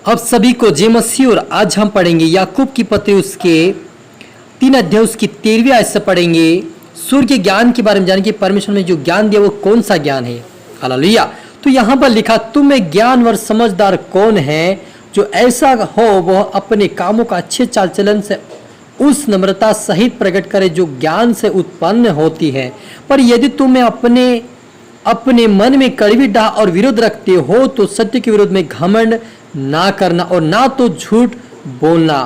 अब सभी को जय मसीह। और आज हम पढ़ेंगे याकूब की पत्री उसके 3 अध्याय उसकी 13वीं आयत से पढ़ेंगे। सूर्य के ज्ञान के बारे में जानेंगे। परमेश्वर ने जो ज्ञान दिया वो कौन सा ज्ञान है। हालेलुया। तो यहाँ पर लिखा, तुम में ज्ञानवर समझदार कौन है जो ऐसा हो वह अपने कामों का अच्छे चाल चलन से उस नम्रता सहित प्रकट करे जो ज्ञान से उत्पन्न होती है। पर यदि तुम्हें अपने मन में कड़वी डाह और विरोध रखते हो तो सत्य के विरोध में घमंड ना करना और ना तो झूठ बोलना।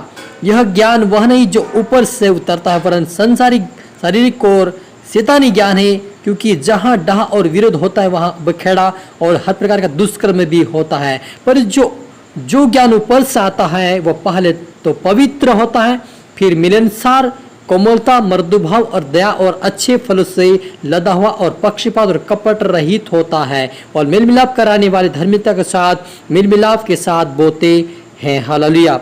यह ज्ञान वह नहीं जो ऊपर से उतरता है, परंतु संसारिक, शारीरिक और शैतानी ज्ञान है। क्योंकि जहाँ डाह और विरोध होता है वहाँ बखेड़ा और हर प्रकार का दुष्कर्म भी होता है। पर जो ज्ञान ऊपर से आता है वह पहले तो पवित्र होता है, फिर मिलनसार, कोमलता, मृदुभाव और दया और अच्छे फलों से लदा हुआ और पक्षपात और कपट रहित होता है और मेल मिलाप कराने वाले धर्मिकता के साथ मेल मिलाप के साथ बोते हैं। हालेलुया।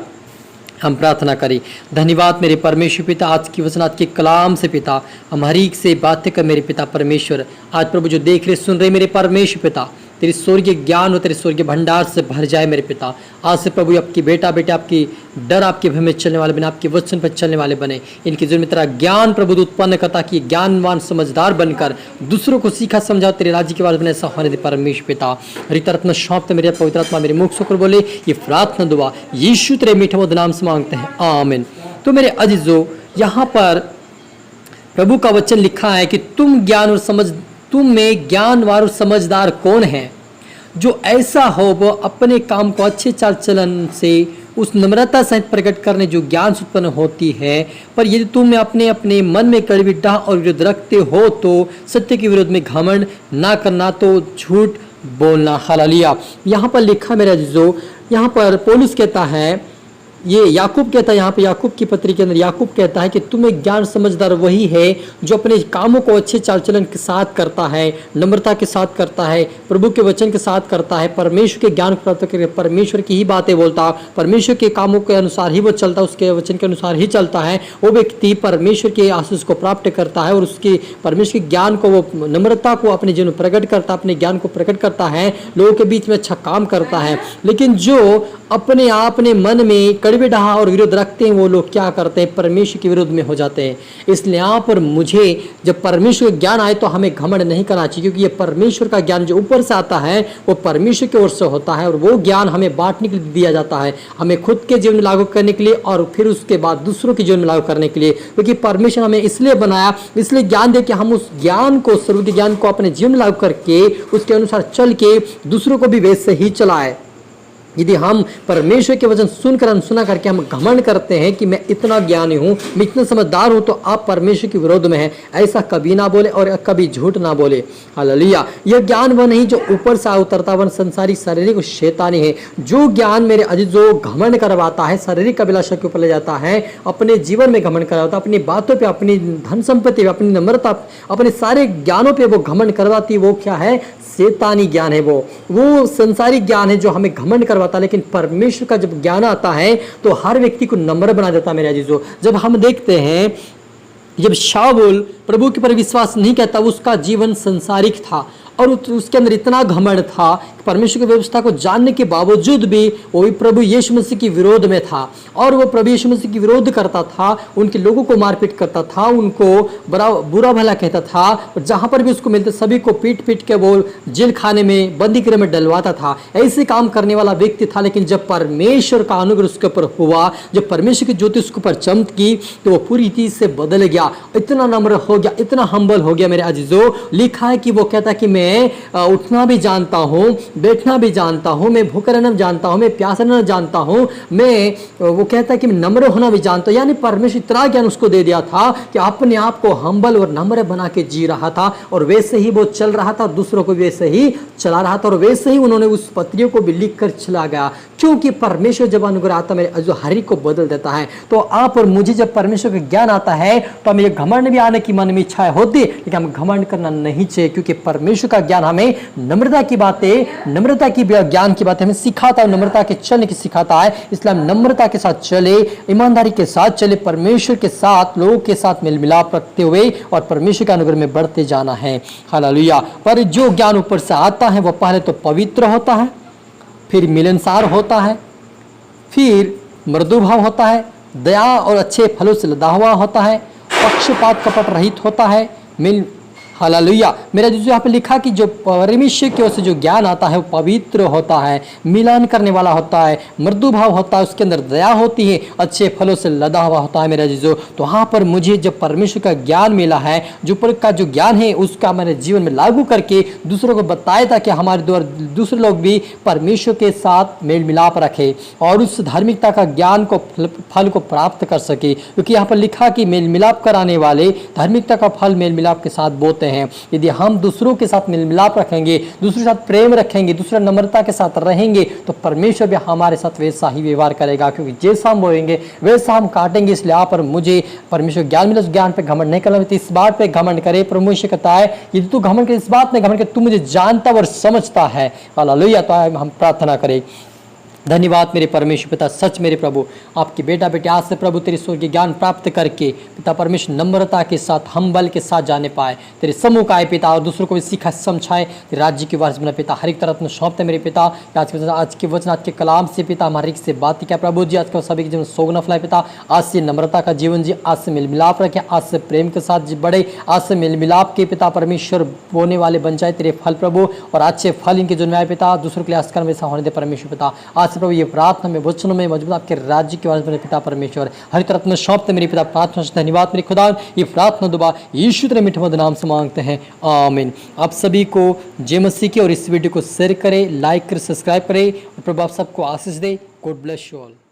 हम प्रार्थना करें। धन्यवाद मेरे परमेश्वर पिता, आज की वचन, आज के कलाम से पिता हम हर एक से बातें कर मेरे पिता परमेश्वर। आज प्रभु जो देख रहे सुन रहे मेरे परमेश्वर पिता, तेरी स्वर्गीय ज्ञान और तेरे स्वर्गीय भंडार से भर जाए मेरे पिता। आज से प्रभु आपकी बेटा आपकी डर, आपके भय में चलने वाले बने, आपके वचन पर चलने वाले बने। इनके जीवन में तेरा ज्ञान प्रभु उत्पन्न करता कि ज्ञानवान समझदार बनकर दूसरों को सीखा समझाओ, तेरे राज्य के बाद बने ऐसा होने दे परमेश्वर पिता। रितरत्न शौप मेरे पवित्र आत्मा मेरे मुख से बोले ये प्रार्थना दुआ यीशु तेरे मीठे मधुर नाम से मांगते हैं, आमीन। तो मेरे अजीजों, यहाँ पर प्रभु का वचन लिखा है कि तुम में ज्ञानवान और समझदार कौन है जो ऐसा हो वो अपने काम को अच्छे चाल चलन से उस नम्रता सहित प्रकट करने जो ज्ञान से उत्पन्न होती है। पर यदि तुम अपने मन में कड़वी डाह और विरोध रखते हो तो सत्य के विरोध में घमंड ना करना, तो झूठ बोलना। हालेलुया। यहाँ पर लिखा मेरा जो, यहाँ पर पौलुस कहता है, ये याकूब कहता है, यहाँ पे याकूब की पत्री के अंदर याकूब कहता है कि तुम्हें ज्ञान समझदार वही है जो अपने कामों को अच्छे चाल चलन के साथ करता है, नम्रता के साथ करता है, प्रभु के वचन के साथ करता है, परमेश्वर के ज्ञान प्राप्त करके परमेश्वर की ही बातें बोलता, परमेश्वर के कामों के अनुसार ही वो चलता, उसके वचन के अनुसार ही चलता है। वो व्यक्ति परमेश्वर के आशीष को प्राप्त करता है और उसके परमेश्वर के ज्ञान को, वो नम्रता को अपने जीवन में प्रकट करता है, अपने ज्ञान को प्रकट करता है, लोगों के बीच में अच्छा काम करता है। लेकिन जो अपने मन में कड़वे डाह और विरोध रखते हैं वो लोग क्या करते हैं, परमेश्वर के विरोध में हो जाते हैं। इसलिए यहाँ पर मुझे जब परमेश्वर का ज्ञान आए तो हमें घमंड नहीं करना चाहिए, क्योंकि ये परमेश्वर का ज्ञान जो ऊपर से आता है वो परमेश्वर की ओर से होता है और वो ज्ञान हमें बांटने के लिए दिया जाता है, हमें खुद के जीवन में लागू करने के लिए और फिर उसके बाद दूसरों के जीवन में लागू करने के लिए। क्योंकि परमेश्वर हमें इसलिए बनाया, इसलिए ज्ञान दे कि हम उस ज्ञान को, सर्व ज्ञान को अपने जीवन में लागू करके उसके अनुसार चल के दूसरों को भी वैसे ही चलाए। यदि हम परमेश्वर के वचन सुनकर अनसुना करके हम घमंड करते हैं कि मैं इतना ज्ञानी हूँ, मैं इतना समझदार हूँ, तो आप परमेश्वर के विरोध में हैं। ऐसा कभी ना बोले और कभी झूठ ना बोले। हालेलुया। यह ज्ञान वह नहीं जो ऊपर से उतरता, वह संसारी, शारीरिक और शैतानी है। जो ज्ञान मेरे अजीजों घमंड करवाता है, शारीरिक अभिलाषा के ऊपर ले जाता है, अपने जीवन में घमंड करवाता, अपनी बातों पर, अपनी धन संपत्ति पर, अपनी नम्रता, अपने सारे ज्ञानों पर वो घमंड करवाती, वो क्या है, शैतानी ज्ञान है। वो संसारिक ज्ञान है जो हमें घमंड करवाता। लेकिन परमेश्वर का जब ज्ञान आता है तो हर व्यक्ति को नम्र बना देता है। मेरे अजीजों, जब हम देखते हैं जब शाऊल प्रभु के पर विश्वास नहीं करता, उसका जीवन संसारिक था और उसके अंदर इतना घमंड था कि परमेश्वर की व्यवस्था को जानने के बावजूद भी वो भी प्रभु यीशु मसीह के विरोध में था और वो प्रभु यीशु मसीह की विरोध करता था, उनके लोगों को मारपीट करता था, उनको बुरा भला कहता था और जहाँ पर भी उसको मिलते सभी को पीट के वो जेल खाने में, बंदी गृह में डलवाता था। ऐसे काम करने वाला व्यक्ति था। लेकिन जब परमेश्वर का अनुग्रह उसके ऊपर हुआ, जब परमेश्वर की ज्योति उसके ऊपर चमकी, तो वो पूरी चीज से बदल गया, इतना नम्र हो गया, इतना हम्बल हो गया। मेरे अजीजों, लिखा है कि वो कहता कि मैं उठना भी जानता हूँ, बैठना भी जानता हूँ, मैं भूखा रहना जानता हूँ, मैं प्यासा रहना जानता हूँ, मैं, वो कहता है कि मैं नम्र होना भी जानता हूँ। यानी परमेश्वर इतना ज्ञान उसको दे दिया था कि अपने आप को हम्बल और नम्र बना के जी रहा था और वैसे ही वो चल रहा था और दूसरों को वैसे ही चला रहा था और वैसे ही उन्होंने उस पत्रियों को भी लिख कर चला गया। क्योंकि परमेश्वर जब अनुग्रह आता मेरे जो हर एक को बदल देता है। तो आप और मुझे जब परमेश्वर का ज्ञान आता है तो हमें घमंड भी आने की मन में इच्छा होती है, लेकिन हमें घमंड करना नहीं चाहिए, क्योंकि परमेश्वर का ज्ञान हमें नम्रता की बातें, नम्रता की ज्ञान की बातें हमें सिखाता है, नम्रता के चलने की सिखाता है। इसलिए हम नम्रता के साथ चले, ईमानदारी के साथ चले, परमेश्वर के साथ, लोगों के साथ मेल मिलाप रखते हुए और परमेश्वर के अनुग्रह में बढ़ते जाना है। हालेलुया। पर जो ज्ञान ऊपर से आता है वह पहले तो पवित्र होता है, फिर मिलनसार होता है, फिर मृदु भाव होता है, दया और अच्छे फलों से लदा हुआ होता है, पक्षपात कपट रहित होता है, मिल हालेलुया। मेरा जो यहाँ पे लिखा कि जो परमेश्वर की ओर से जो ज्ञान आता है वो पवित्र होता है, मिलान करने वाला होता है, मृदु भाव होता है, उसके अंदर दया होती है, अच्छे फलों से लदा हुआ होता है मेरा जीजो। तो वहाँ पर मुझे जब परमेश्वर का ज्ञान मिला है, जो पर का जो ज्ञान है उसका मेरे जीवन में लागू करके दूसरों को बताया था कि हमारे द्वारा दूसरे लोग भी परमेश्वर के साथ मेल मिलाप रखे और उस धार्मिकता का ज्ञान को फल को प्राप्त कर सके। क्योंकि यहाँ पर लिखा कि मेल मिलाप कराने वाले धार्मिकता का फल मेल मिलाप के साथ बोते हैं। यदि हम दूसरों के साथ मेल मिलाप रखेंगे, दूसरों के साथ प्रेम रखेंगे, दूसरा नम्रता के साथ रहेंगे, तो परमेश्वर भी हमारे साथ वैसा ही व्यवहार करेगा। क्योंकि जैसा हम बोएंगे वैसा हम काटेंगे। इसलिए आप पर मुझे परमेश्वर ज्ञान मिला, उस ज्ञान पे घमंड नहीं करना, इस बात पे घमंड करे। परमेश्वर कहता है यदि तू घमंड कर, इस बात में घमंड कर, तू मुझे जानता और समझता है। हालेलुया। तो हम प्रार्थना करें। धन्यवाद मेरे परमेश्वर पिता, सच मेरे प्रभु, आपके बेटा बेटे आज से प्रभु तेरे स्वर्ग के ज्ञान प्राप्त करके पिता परमेश्वर नम्रता के साथ, हम बल के साथ जाने पाए, तेरे समूह का आए पिता, और दूसरों को भी सिखा समझाए, तेरे राज्य की वारिस बना पिता। हर एक तरफ में सौंपते मेरे पिता। आज के वचन आज के कलाम से पिता हमारे से बात किया प्रभु जी। आज का सभी के जीवन सोग न फैलाए पिता। आज से नम्रता का जीवन जी, आज से मेल मिलाप रखे, आज से प्रेम के साथ जी बढ़े, आज से मेल मिलाप के पिता परमेश्वर बोने वाले बन जाए तेरे फल प्रभु। और अच्छे फल इनके जीवन में आए पिता, दूसरों के लिए आस्कर में ऐसा होने दे परमेश्वर पिता। आज प्रभु ये प्रार्थना में वचनों में मजबूत आपके राज्य के वारिस बने पिता परमेश्वर। हर तरफ में सौंपते मेरे पिता। प्रार्थना से धन्यवाद मेरे खुदा। ये प्रार्थना दुआ यीशु तेरे मीठे मधुर नाम से मांगते हैं, आमीन। आप सभी को जय मसीह की, और इस वीडियो को शेयर करें, लाइक करें, सब्सक्राइब करें, और प्रभु आप सबको आशीष दे। God bless you all.